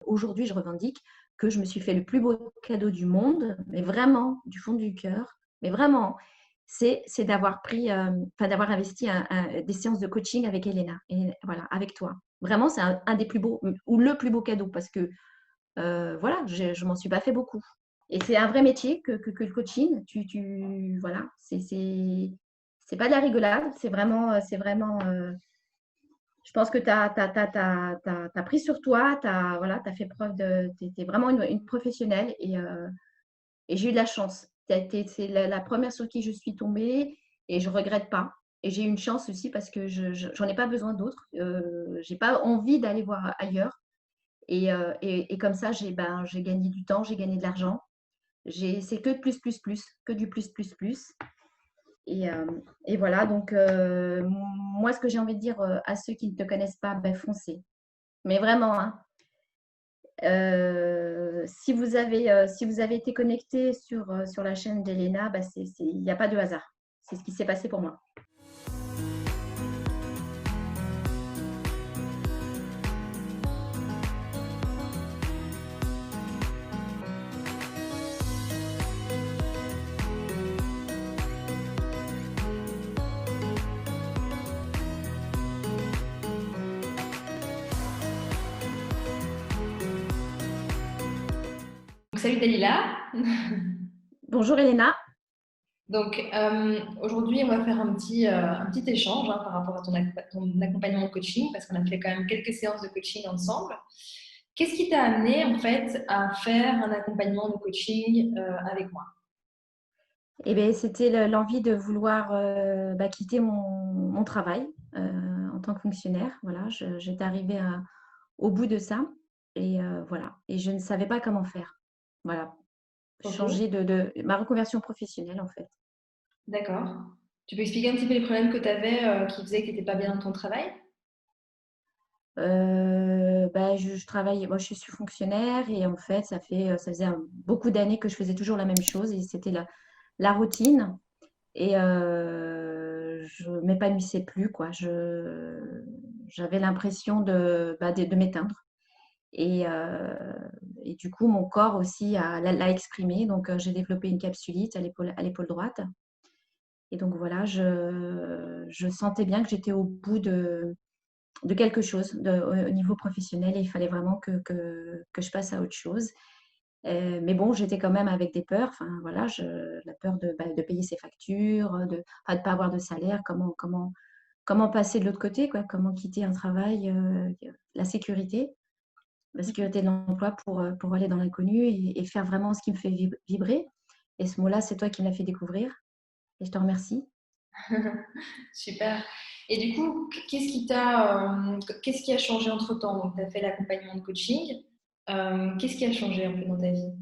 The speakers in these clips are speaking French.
Aujourd'hui, je revendique que je me suis fait le plus beau cadeau du monde, mais vraiment du fond du cœur, mais vraiment, c'est d'avoir pris, d'avoir investi des séances de coaching avec Elena et voilà, avec toi. Vraiment, c'est un des plus beaux ou le plus beau cadeau parce que, voilà, je m'en suis pas fait beaucoup et c'est un vrai métier que le coaching. Voilà, c'est pas de la rigolade, je pense que tu as pris sur toi, voilà, tu as fait preuve tu es vraiment une professionnelle et j'ai eu de la chance. C'est la première sur qui je suis tombée et je ne regrette pas. Et j'ai eu une chance aussi parce que j'en ai pas besoin d'autres. J'ai pas envie d'aller voir ailleurs. Et comme ça, j'ai gagné du temps, j'ai gagné de l'argent. C'est que de plus, plus, plus, que du plus, plus, plus. Et, euh, et voilà, donc moi, ce que j'ai envie de dire à ceux qui ne te connaissent pas, ben, foncez. Mais vraiment, hein, si vous avez été connecté sur la chaîne d'Elena, bah, il n'y a pas de hasard. C'est ce qui s'est passé pour moi. Salut Dalila. Bonjour Elena. Aujourd'hui, on va faire un petit échange hein, par rapport à ton accompagnement de coaching parce qu'on a fait quand même quelques séances de coaching ensemble. Qu'est-ce qui t'a amené en fait à faire un accompagnement de coaching avec moi? Eh bien, c'était l'envie de vouloir quitter mon travail en tant que fonctionnaire. Voilà, j'étais arrivée au bout de ça et voilà. Et je ne savais pas comment faire. Voilà, Ok, changer de ma reconversion professionnelle en fait. d'accord. Tu peux expliquer un petit peu les problèmes que tu avais qui faisaient que tu n'étais pas bien dans ton travail? Je travaille, moi je suis fonctionnaire et en fait ça faisait beaucoup d'années que je faisais toujours la même chose et c'était la routine et je m'épanouissais plus quoi. J'avais l'impression de m'éteindre et du coup mon corps aussi l'a exprimé donc j'ai développé une capsulite à l'épaule droite et donc voilà je sentais bien que j'étais au bout de quelque chose au niveau professionnel et il fallait vraiment que je passe à autre chose. Mais bon, j'étais quand même avec des peurs. Enfin, voilà, la peur de payer ses factures, de pas avoir de salaire, comment passer de l'autre côté, quoi, comment quitter un travail, la sécurité de l'emploi pour aller dans l'inconnu et faire vraiment ce qui me fait vibrer. Et ce mot-là, c'est toi qui me l'as fait découvrir et je te remercie. Super. Et du coup, qu'est-ce qui a changé entre-temps? Donc, tu as fait l'accompagnement de coaching. Qu'est-ce qui a changé un peu dans ta vie?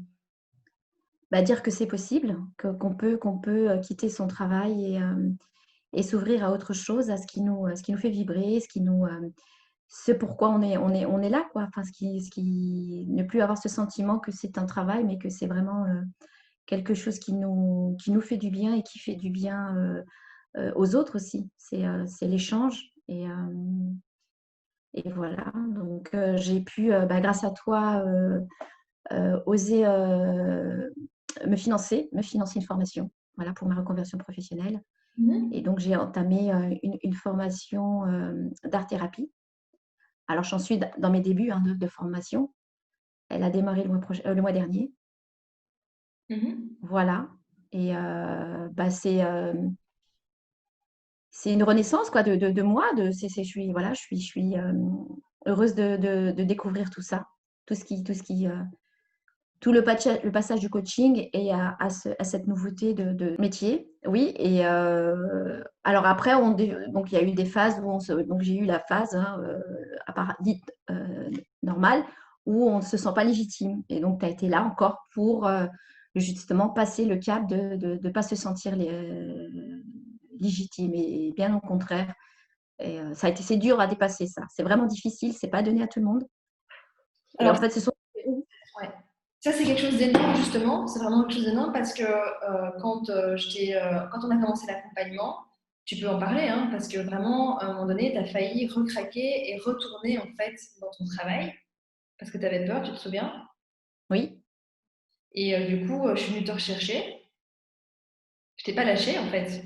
Bah, dire que c'est possible, qu'on peut quitter son travail et s'ouvrir à autre chose, à ce qui nous fait vibrer, ce pourquoi on est là, quoi. Enfin, ne plus avoir ce sentiment que c'est un travail, mais que c'est vraiment quelque chose qui nous fait du bien et qui fait du bien aux autres aussi. C'est l'échange et voilà. Donc, j'ai pu, grâce à toi, oser me financer une formation, voilà, pour ma reconversion professionnelle. Et Mhm. donc, j'ai entamé une formation d'art-thérapie. Alors, j'en suis dans mes débuts hein, de formation. Elle a démarré le mois dernier. Mhm. Voilà. Et c'est une renaissance quoi, de moi. Voilà, je suis heureuse de découvrir tout ça, tout ce qui, tout le passage du coaching et à cette nouveauté de métier. Oui, et alors après, donc il y a eu des phases donc j'ai eu la phase hein, dite normale où on ne se sent pas légitime. Et donc, tu as été là encore pour justement passer le cap de ne pas se sentir légitime et bien au contraire. Et c'est dur à dépasser ça. C'est vraiment difficile, c'est pas donné à tout le monde. Et en Alors, fait, ce sont ouais. Ça, c'est quelque chose d'énorme, justement. C'est vraiment quelque chose d'énorme parce que quand on a commencé l'accompagnement, tu peux en parler, hein, parce que vraiment, à un moment donné, tu as failli recraquer et retourner en fait dans ton travail. parce que tu avais peur, tu te souviens? Oui. Et du coup, je suis venue te rechercher. Je t'ai pas lâché en fait.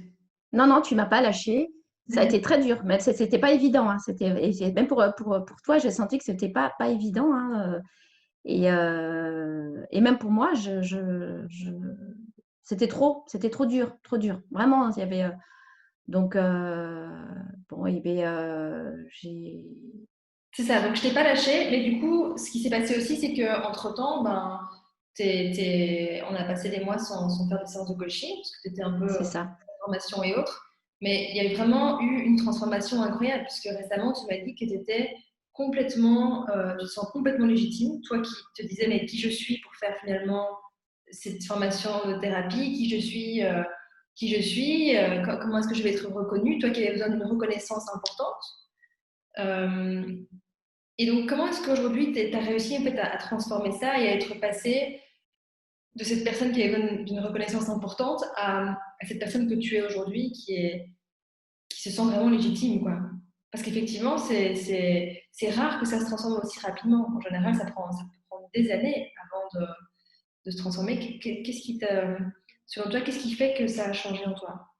Non, non, tu m'as pas lâché. Ça a été très dur, mais c'était pas évident, hein. Même pour toi, j'ai senti que c'était pas évident, hein. Et même pour moi, c'était trop dur, trop dur. Vraiment, il y avait, donc, bon, et beh, C'est ça, donc je t'ai pas lâché, mais du coup, ce qui s'est passé aussi, c'est qu'entre-temps, ben, on a passé des mois sans faire des séances de coaching, parce que tu étais un peu c'est en ça, formation et autres. Mais il y a vraiment eu une transformation incroyable, puisque récemment, tu m'as dit que tu étais complètement, tu te sens complètement légitime, toi qui te disais, mais qui je suis pour faire finalement cette formation de thérapie, comment est-ce que je vais être reconnue, toi qui avais besoin d'une reconnaissance importante. Euh, et donc, comment est-ce qu'aujourd'hui, tu as réussi en fait, à transformer ça et à être passé de cette personne qui avait d'une reconnaissance importante à cette personne que tu es aujourd'hui qui se sent vraiment légitime, quoi. Parce qu'effectivement, c'est rare que ça se transforme aussi rapidement. En général, ça peut prendre des années avant de se transformer. Qu'est-ce qui t'a, selon toi, qu'est-ce qui fait que ça a changé en toi?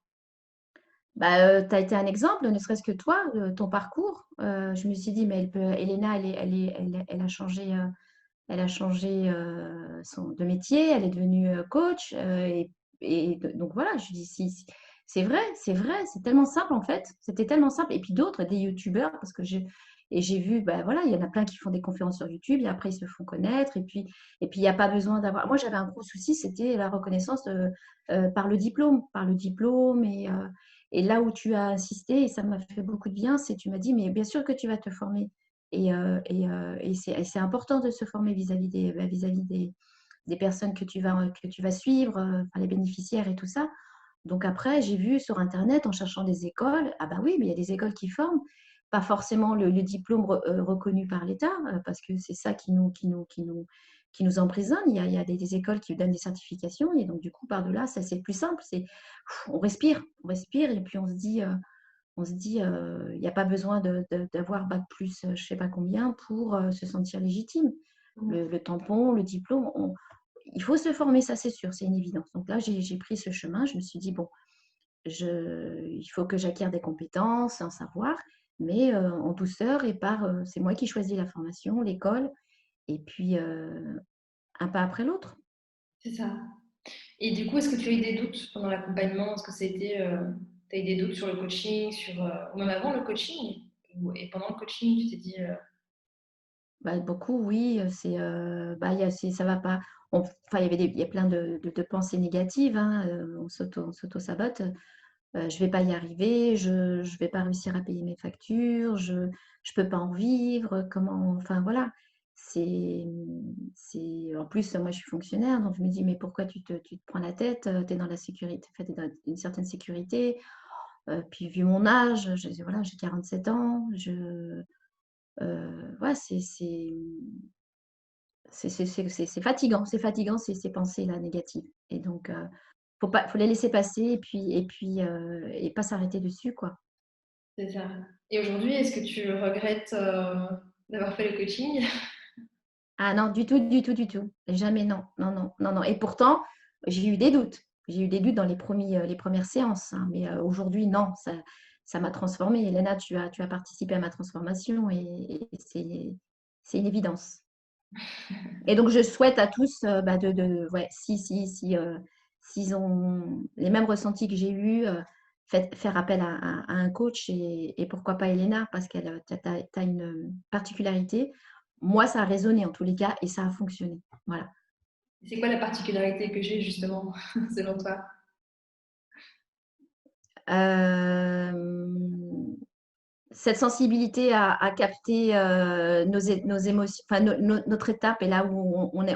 bah, tu as été un exemple, ne serait-ce que toi, ton parcours. Je me suis dit: «Mais Elena, elle a changé, de métier, elle est devenue, coach», donc voilà, je dis: «Si, c'est vrai, c'est tellement simple, en fait». C'était tellement simple et puis d'autres, des youtubeurs parce que j'ai vu, bah, voilà, il y en a plein qui font des conférences sur YouTube et après ils se font connaître et puis il y a pas besoin d'avoir moi, j'avais un gros souci, c'était la reconnaissance, par le diplôme et là où tu as insisté et ça m'a fait beaucoup de bien, c'est tu m'as dit: «Mais bien sûr que tu vas te former». Et c'est important de se former vis-à-vis des personnes que tu vas suivre, enfin, les bénéficiaires et tout ça. Donc après, j'ai vu sur internet en cherchant des écoles, ah bah oui, mais il y a des écoles qui forment, pas forcément le diplôme reconnu par l'État, parce que c'est ça qui nous emprisonne. Il y a des écoles qui donnent des certifications et donc du coup, par-delà, ça c'est plus simple. On respire et puis on se dit, il n'y a pas besoin d'avoir bac plus, je ne sais pas combien, pour se sentir légitime. Le tampon, le diplôme, il faut se former, ça c'est sûr, c'est une évidence. Donc là, j'ai pris ce chemin, je me suis dit, bon, il faut que j'acquière des compétences, un savoir, mais en douceur c'est moi qui choisis la formation, l'école, et puis un pas après l'autre. C'est ça. Et du coup, est-ce que tu as eu des doutes pendant l'accompagnement? Est-ce que tu as eu des doutes sur le coaching, ou même avant le coaching? Et pendant le coaching, tu t'es dit, Bah, beaucoup, oui, bah, ça va pas. Enfin, il y a plein de pensées négatives, hein, on s'auto-sabote. Je vais pas y arriver, je vais pas réussir à payer mes factures, je peux pas en vivre, comment enfin voilà. En plus, moi je suis fonctionnaire, donc je me dis: «Mais pourquoi tu te prends la tête? Tu es dans la sécurité, enfin, tu dans une certaine sécurité». Puis vu mon âge, voilà, j'ai 47 ans, ouais, c'est fatigant ces pensées-là négatives et donc faut les laisser passer et pas s'arrêter dessus, quoi. c'est ça. Et aujourd'hui, est-ce que tu regrettes d'avoir fait le coaching? Ah non, du tout, du tout, du tout. Jamais, non. Non, non, non, non et pourtant, j'ai eu des doutes. J'ai eu des doutes dans les premières séances, hein, mais aujourd'hui, non, ça m'a transformée. Elena, tu as participé à ma transformation et c'est une évidence. Et donc, je souhaite à tous, bah, ouais, s'ils ont les mêmes ressentis que j'ai eus, faire appel à un coach et pourquoi pas Elena, parce qu'elle, tu as une particularité. Moi, ça a résonné en tous les cas et ça a fonctionné. Voilà. C'est quoi la particularité que j'ai justement, selon toi? Hem, Cette sensibilité à capter, nos émotions, enfin notre étape et là où on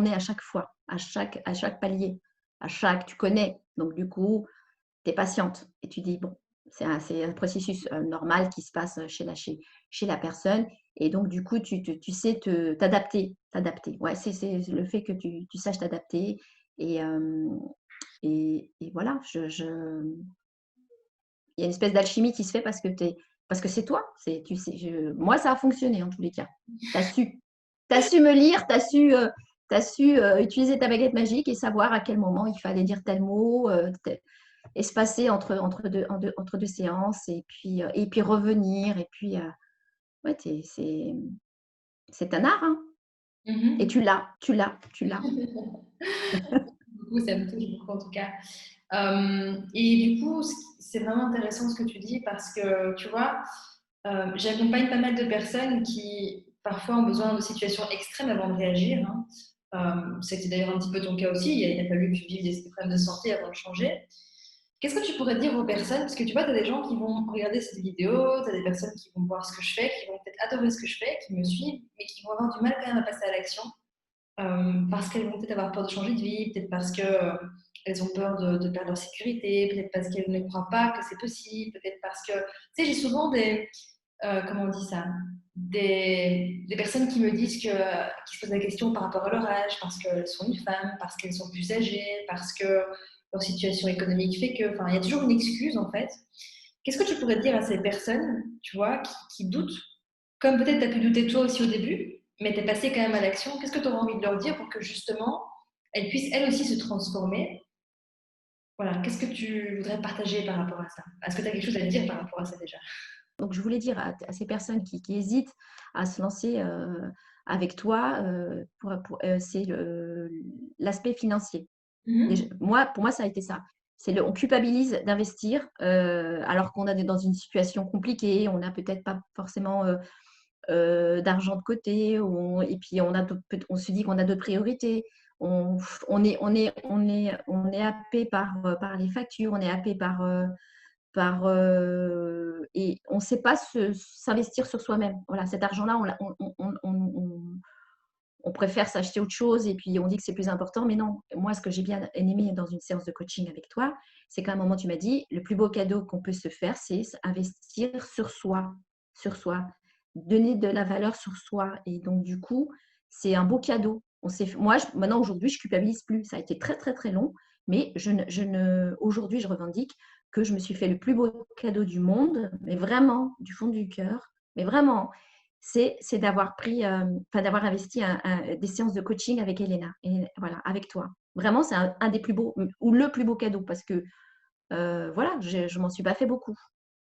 est à chaque fois, à chaque palier, tu connais. Donc du coup, tu es patiente et tu dis: «Bon, c'est un processus, normal qui se passe, chez la personne» et donc du coup, tu sais t'adapter. Ouais, c'est le fait que tu saches t'adapter et hem et voilà, il y a une espèce d'alchimie qui se fait parce que c'est toi, moi ça a fonctionné en tous les cas. Tu as su. Tu as su me lire, t'as su utiliser ta baguette magique et savoir à quel moment il fallait dire tel mot, espacer entre deux séances et puis revenir. Et puis, ouais, c'est un art, hein. Et Mhm. tu l'as. Beaucoup, ça me touche beaucoup en tout cas. Et du coup, c'est vraiment intéressant ce que tu dis parce que tu vois, j'accompagne pas mal de personnes qui parfois ont besoin de situations extrêmes avant de réagir, hein. C'était d'ailleurs un petit peu ton cas aussi. Il a fallu que tu vives des problèmes de santé avant de changer. Qu'est-ce que tu pourrais dire aux personnes? Parce que tu vois, tu as des gens qui vont regarder cette vidéo, tu as des personnes qui vont voir ce que je fais, qui vont peut-être adorer ce que je fais, qui me suivent, mais qui vont avoir du mal quand même à passer à l'action parce qu'elles vont peut-être avoir peur de changer de vie, peut-être parce que elles ont peur de perdre leur sécurité, peut-être parce qu'elles ne croient pas que c'est possible, peut-être parce que, tu sais, j'ai souvent comment on dit ça, des personnes qui me disent qui se posent la question par rapport à leur âge, parce qu'elles sont une femme, parce qu'elles sont plus âgées, parce que leur situation économique fait que, enfin, il y a toujours une excuse en fait. Qu'est-ce que tu pourrais dire à ces personnes, tu vois, qui doutent, comme peut-être tu as pu douter toi aussi au début, mais tu es passé quand même à l'action. Qu'est-ce que tu auras envie de leur dire pour que justement elles puissent elles aussi se transformer? Voilà, qu'est-ce que tu voudrais partager par rapport à ça? Est-ce que tu as quelque chose à dire par rapport à ça déjà? Donc, je voulais dire à ces personnes qui hésitent à se lancer avec toi, c'est l'aspect financier. Mhm. Pour moi, ça a été ça. On culpabilise d'investir alors qu'on est dans une situation compliquée, on n'a peut-être pas forcément d'argent de côté, et puis on se dit qu'on a d'autres priorités. On, on est happé par les factures, on est happé et on ne sait pas s'investir sur soi-même. Voilà, cet argent-là, on préfère s'acheter autre chose et puis on dit que c'est plus important, mais non. Moi, ce que j'ai bien aimé dans une séance de coaching avec toi, c'est qu'à un moment, tu m'as dit, le plus beau cadeau qu'on peut se faire, c'est investir sur soi, donner de la valeur sur soi. Et donc, du coup, c'est un beau cadeau. Moi, maintenant, aujourd'hui, je culpabilise plus. Ça a été très, très, très long, mais aujourd'hui, je revendique que je me suis fait le plus beau cadeau du monde, mais vraiment, du fond du cœur, mais vraiment, c'est d'avoir d'avoir investi des séances de coaching avec Elena, et voilà, avec toi. Vraiment, c'est un des plus beaux, ou le plus beau cadeau, parce que voilà, je m'en suis pas fait beaucoup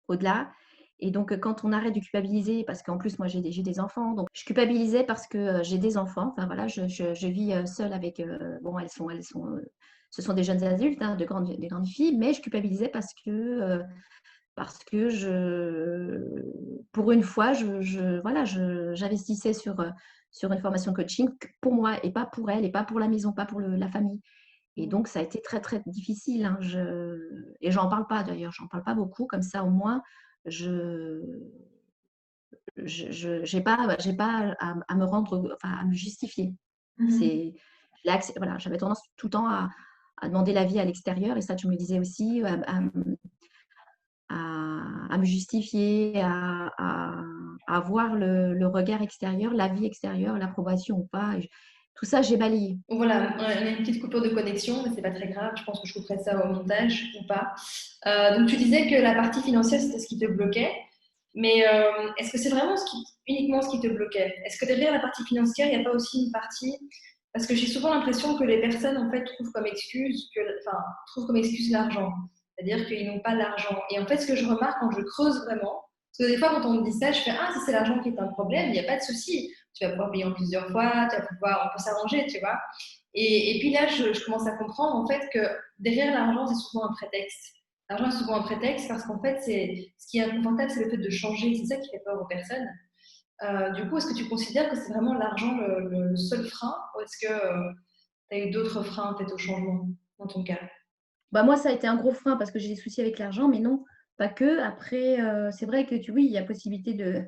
au-delà. Et donc, quand on arrête de culpabiliser, parce qu'en plus, moi, j'ai des enfants, donc je culpabilisais parce que j'ai des enfants. Enfin, voilà, je vis seule avec, bon, ce sont des jeunes adultes, hein, des grandes filles, mais je culpabilisais parce que pour une fois, voilà, j'investissais sur une formation coaching pour moi et pas pour elle et pas pour la maison, pas pour la famille. Et donc, ça a été très, très difficile, hein. Et j'en parle pas d'ailleurs, j'en parle pas beaucoup. Comme ça, au moins, je j'ai pas à me rendre, enfin, à me justifier. Mhm. C'est, voilà, j'avais tendance tout le temps à demander l'avis à l'extérieur. Et ça, tu me le disais aussi, à me justifier, à voir le regard extérieur, l'avis extérieur, l'approbation ou pas. Tout ça, j'ai balayé. Voilà, on a une petite coupure de connexion, mais c'est pas très grave. Je pense que je couperai ça au montage ou pas. Donc, tu disais que la partie financière, c'était ce qui te bloquait. Mais est-ce que c'est vraiment uniquement ce qui te bloquait? Est-ce que derrière la partie financière, il n'y a pas aussi une partie... Parce que j'ai souvent l'impression que les personnes, en fait, trouvent comme excuse l'argent. C'est-à-dire qu'ils n'ont pas l'argent. Et en fait, ce que je remarque quand je creuse vraiment, parce que des fois, quand on me dit ça, je fais, ah, si c'est l'argent qui est un problème, il n'y a pas de souci. Tu vas pouvoir payer en plusieurs fois, on peut s'arranger, tu vois. Et puis là, je commence à comprendre en fait que derrière l'argent, c'est souvent un prétexte. L'argent est souvent un prétexte parce qu'en fait, ce qui est inconfortable, c'est le fait de changer. C'est ça qui fait peur aux personnes. Du coup, est-ce que tu considères que c'est vraiment l'argent le seul frein ou est-ce que tu as eu d'autres freins peut-être au changement dans ton cas? Bah, moi, ça a été un gros frein parce que j'ai des soucis avec l'argent, mais non, pas que. Après, c'est vrai que oui, il y a possibilité de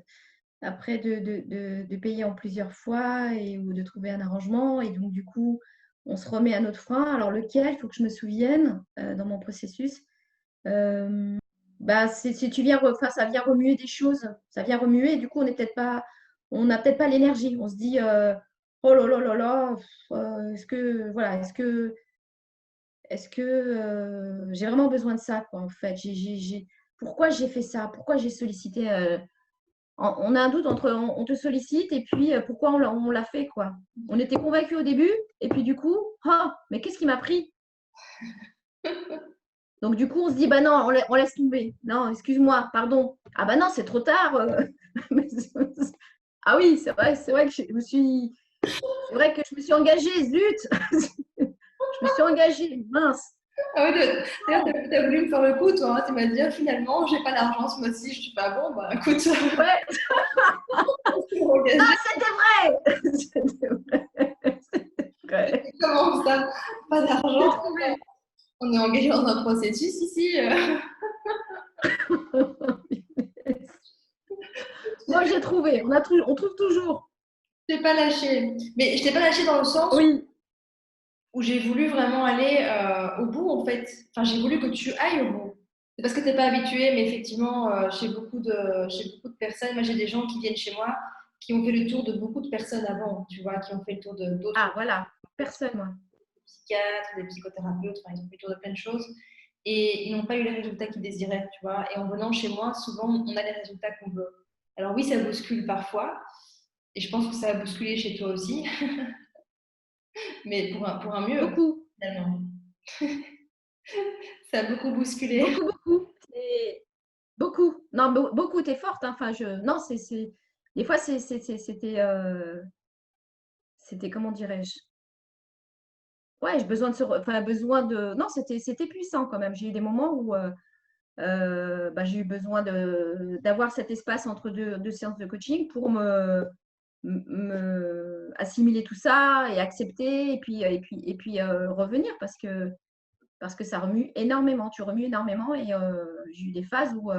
payer en plusieurs fois ou de trouver un arrangement. Et donc, du coup, on se remet à notre frein. Alors, lequel? Il faut que je me souvienne dans mon processus. Bah, tu viens, enfin, ça vient remuer des choses. Ça vient remuer. Et du coup, on n'a peut-être pas l'énergie. On se dit, oh là là là là, est-ce que j'ai vraiment besoin de ça, quoi, en fait? Pourquoi j'ai fait ça? Pourquoi j'ai sollicité on a un doute entre on te sollicite et puis pourquoi on l'a fait, quoi. On était convaincus au début et puis du coup, oh, mais qu'est-ce qui m'a pris? Donc du coup, on se dit, bah non, on laisse tomber. Non, excuse-moi, pardon. Ah bah non, c'est trop tard. Ah oui, c'est vrai que je me suis, c'est vrai que je me suis engagée, zut. Je me suis engagée, mince. Ah oui, d'ailleurs, t'as voulu me faire le coup, toi. Hein. Tu m'as dit, ah, finalement, j'ai pas d'argent ce mois-ci. Je suis pas bon, bah écoute, Ouais, on s'est non, engagé. c'était vrai. C'était vrai. Comment ça? Pas J'ai d'argent? trouvé. On est engagé dans un processus ici. Non, j'ai trouvé. On trouve toujours. Je t'ai pas lâché. Mais je t'ai pas lâché dans le sens Oui. où j'ai voulu vraiment aller au bout, en fait. Enfin, j'ai voulu que tu ailles au bout. C'est parce que tu n'es pas habitué, mais effectivement, chez beaucoup de personnes, moi j'ai des gens qui viennent chez moi qui ont fait le tour de beaucoup de personnes avant, tu vois, qui ont fait le tour d'autres Ah, voilà. Personne, moi. psychiatres, des psychothérapeutes, enfin, ils ont fait le tour de plein de choses et ils n'ont pas eu les résultats qu'ils désiraient, tu vois. Et en venant chez moi, souvent, on a les résultats qu'on veut. Alors oui, ça bouscule parfois, et je pense que ça a bousculé chez toi aussi, mais pour un mieux, Beaucoup. finalement. Ça a beaucoup bousculé. Beaucoup, beaucoup. Beaucoup. Non, beaucoup, t'es forte. Hein. Enfin, non, des fois, c'était, comment dirais-je? Ouais, j'ai besoin de enfin, besoin de. Non, c'était puissant quand même. J'ai eu des moments où bah, j'ai eu besoin d'avoir cet espace entre deux séances de coaching pour assimiler tout ça et accepter et puis revenir parce que ça remue énormément. Tu remues énormément et j'ai eu des phases où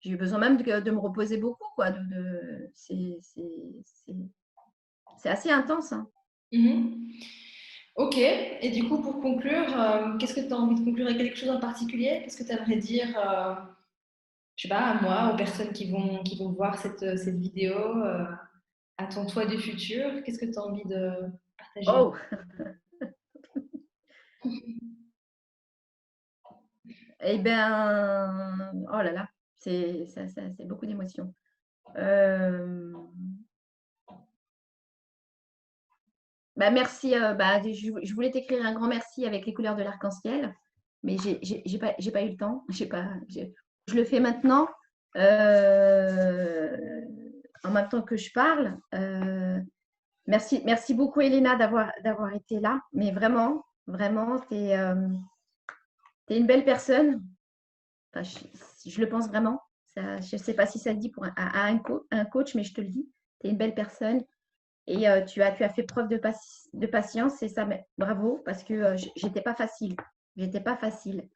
j'ai eu besoin même de me reposer beaucoup, quoi. C'est assez intense, hein. Mhm. Ok, et du coup, pour conclure, qu'est-ce que tu as envie de conclure avec quelque chose en particulier? Qu'est-ce que tu aimerais dire, je sais pas, à moi, aux personnes qui vont voir cette vidéo, à ton toi du futur? Qu'est-ce que tu as envie de partager? Oh, eh bien, oh là là, c'est beaucoup d'émotions. Bah, merci. Bah, je voulais t'écrire un grand merci avec les couleurs de l'arc-en-ciel, mais j'ai pas eu le temps. Je le fais maintenant, euh, en même temps que je parle. Merci beaucoup, Elena, d'avoir été là. Mais vraiment, vraiment, tu es une belle personne. Enfin, je le pense vraiment. Ça, je ne sais pas si ça se dit à un coach, mais je te le dis. Tu es une belle personne. Et tu as fait preuve de patience et ça, bravo, parce que j'étais pas facile. J'étais pas facile.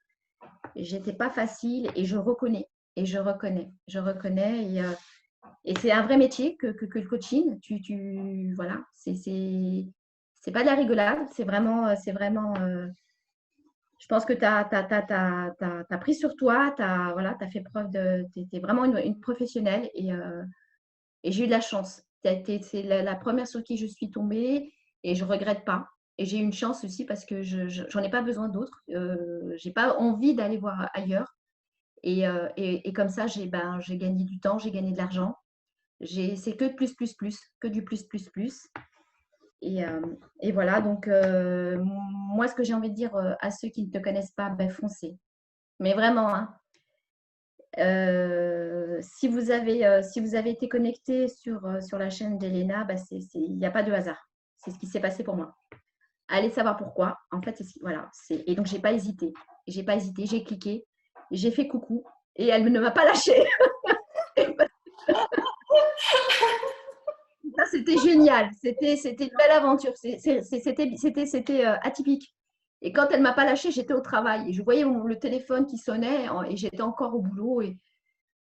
J'étais pas facile et je reconnais. Et je reconnais. Je reconnais. Et c'est un vrai métier que le coaching. Voilà, c'est pas de la rigolade. C'est vraiment je pense que tu as pris sur toi. Voilà, tu as fait preuve tu es vraiment une professionnelle et j'ai eu de la chance. C'est la première sur qui je suis tombée et je ne regrette pas. Et j'ai eu une chance aussi parce que j'en ai pas besoin d'autres. J'ai pas envie d'aller voir ailleurs. Et comme ça, j'ai gagné du temps, j'ai gagné de l'argent. C'est que plus, plus, plus, que du plus, plus, plus. Et voilà, donc moi, ce que j'ai envie de dire à ceux qui ne te connaissent pas, ben, foncez. Mais vraiment, hein, si vous avez été connecté sur la chaîne d'Elena, bah il n'y a pas de hasard. C'est ce qui s'est passé pour moi. Allez savoir pourquoi. En fait, voilà. Et donc, j'ai pas hésité. J'ai pas hésité. J'ai cliqué. J'ai fait coucou. Et elle ne m'a pas lâché. Ça, c'était génial. C'était une belle aventure. C'était atypique. Et quand elle ne m'a pas lâché, j'étais au travail. Et je voyais le téléphone qui sonnait et j'étais encore au boulot.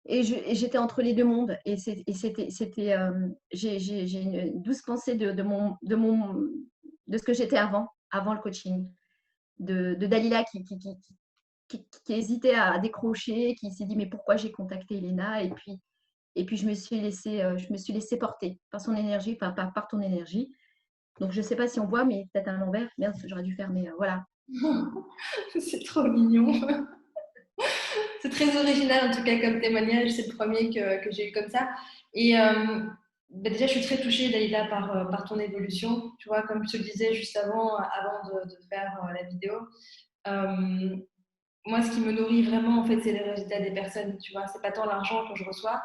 Et j'étais entre les deux mondes. J'ai une douce pensée de ce que j'étais avant le coaching. De Dalila qui hésitait à décrocher, qui s'est dit mais pourquoi j'ai contacté Elena et puis je me suis laissée porter par son énergie, enfin par ton énergie. Donc je ne sais pas si on voit, mais peut-être à l'envers. Merde, j'aurais dû faire, mais voilà. C'est trop mignon. C'est très original en tout cas comme témoignage, c'est le premier que j'ai eu comme ça. Et déjà, je suis très touchée, Dalila, par ton évolution. Tu vois, comme je te le disais juste avant de faire la vidéo, euh, moi, ce qui me nourrit vraiment, en fait, c'est les résultats des personnes. Tu vois, c'est pas tant l'argent que je reçois,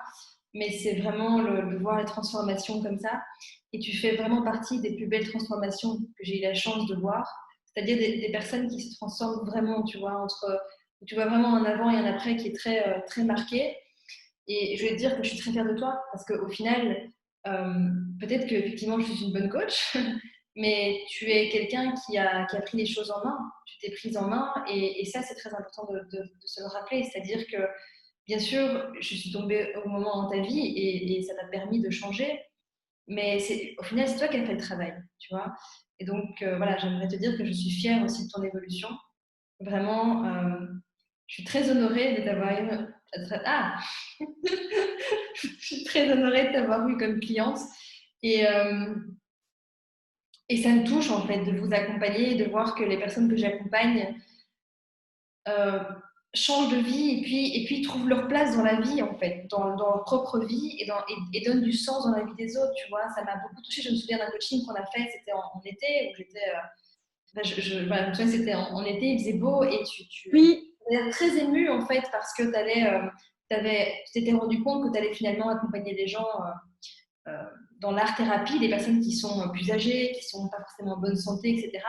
mais c'est vraiment de voir les transformations comme ça. Et tu fais vraiment partie des plus belles transformations que j'ai eu la chance de voir. C'est-à-dire des personnes qui se transforment vraiment, tu vois, tu vois vraiment un avant et un après qui est très marqué. Et je vais te dire que je suis très fière de toi parce qu'au final, peut-être qu'effectivement, je suis une bonne coach, mais tu es quelqu'un qui a pris les choses en main. Tu t'es prise en main et ça, c'est très important de se le rappeler. C'est-à-dire que, bien sûr, je suis tombée au moment dans ta vie et ça t'a permis de changer, mais au final, c'est toi qui as fait le travail, tu vois. Et donc, voilà, j'aimerais te dire que je suis fière aussi de ton évolution. Vraiment, je suis très honorée de t'avoir eu. Ah, je suis très honorée de t'avoir eu comme cliente. Et, euh, et ça me touche en fait de vous accompagner et de voir que les personnes que j'accompagne euh, changent de vie et puis trouvent leur place dans la vie en fait, dans leur propre vie et donnent du sens dans la vie des autres. Tu vois, ça m'a beaucoup touchée. Je me souviens d'un coaching qu'on a fait, c'était en été où j'étais. Enfin, voilà, tu vois, c'était en été, il faisait beau et tu Oui, avais l'air très ému en fait parce que tu t'étais rendu compte que tu allais finalement accompagner les gens dans l'art-thérapie, des personnes qui sont plus âgées, qui sont pas forcément en bonne santé, etc.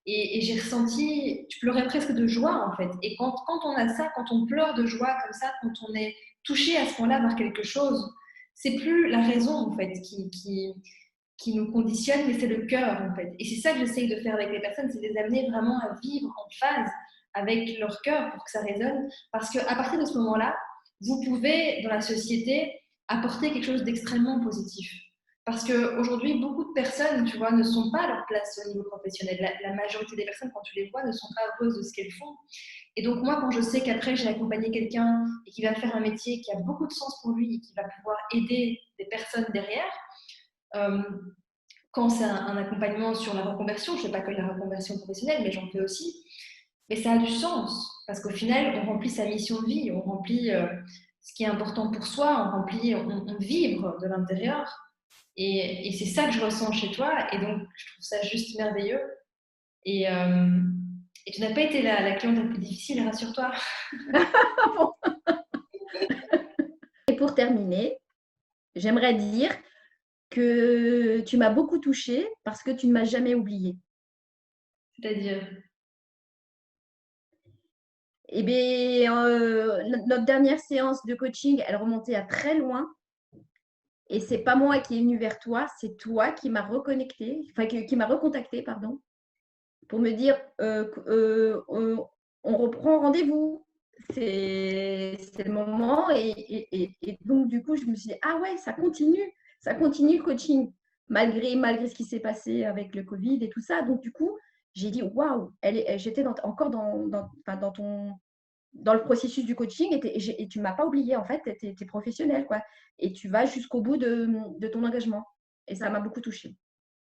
Et j'ai ressenti, je pleurais presque de joie en fait. Et quand on a ça, quand on pleure de joie comme ça, quand on est touché à ce point-là par quelque chose, c'est plus la raison en fait qui nous conditionne, mais c'est le cœur en fait. Et c'est ça que j'essaye de faire avec les personnes, c'est de les amener vraiment à vivre en phase avec leur cœur pour que ça résonne. Parce qu'à partir de ce moment-là, vous pouvez, dans la société, apporter quelque chose d'extrêmement positif. Parce qu'aujourd'hui, beaucoup de personnes, tu vois, ne sont pas à leur place au niveau professionnel. La majorité des personnes, quand tu les vois, ne sont pas heureuses de ce qu'elles font. Et donc, moi, quand je sais qu'après, j'ai accompagné quelqu'un et qui va faire un métier qui a beaucoup de sens pour lui et qui va pouvoir aider des personnes derrière, euh, quand c'est un accompagnement sur la reconversion, je ne fais pas que la reconversion professionnelle, mais j'en fais aussi, mais ça a du sens, parce qu'au final, on remplit sa mission de vie, on remplit ce qui est important pour soi, on vibre de l'intérieur, et c'est ça que je ressens chez toi, et donc je trouve ça juste merveilleux. Et, euh, et tu n'as pas été la cliente la plus difficile, rassure-toi. et pour terminer, j'aimerais dire que tu m'as beaucoup touchée parce que tu ne m'as jamais oubliée. C'est-à-dire, Eh bien, notre dernière séance de coaching, elle remontait à très loin. Et c'est pas moi qui est venue vers toi, c'est toi qui m'as reconnecté, enfin qui m'a recontacté, pardon, pour me dire on reprend rendez-vous. C'est le moment. Et donc, du coup, je me suis dit, ah ouais, ça continue le coaching, malgré ce qui s'est passé avec le Covid et tout ça. Donc, du coup, j'ai dit, waouh, j'étais encore dans le processus du coaching et tu ne m'as pas oublié, en fait, tu es professionnel, quoi. Et tu vas jusqu'au bout de ton engagement. Et ça m'a beaucoup touchée.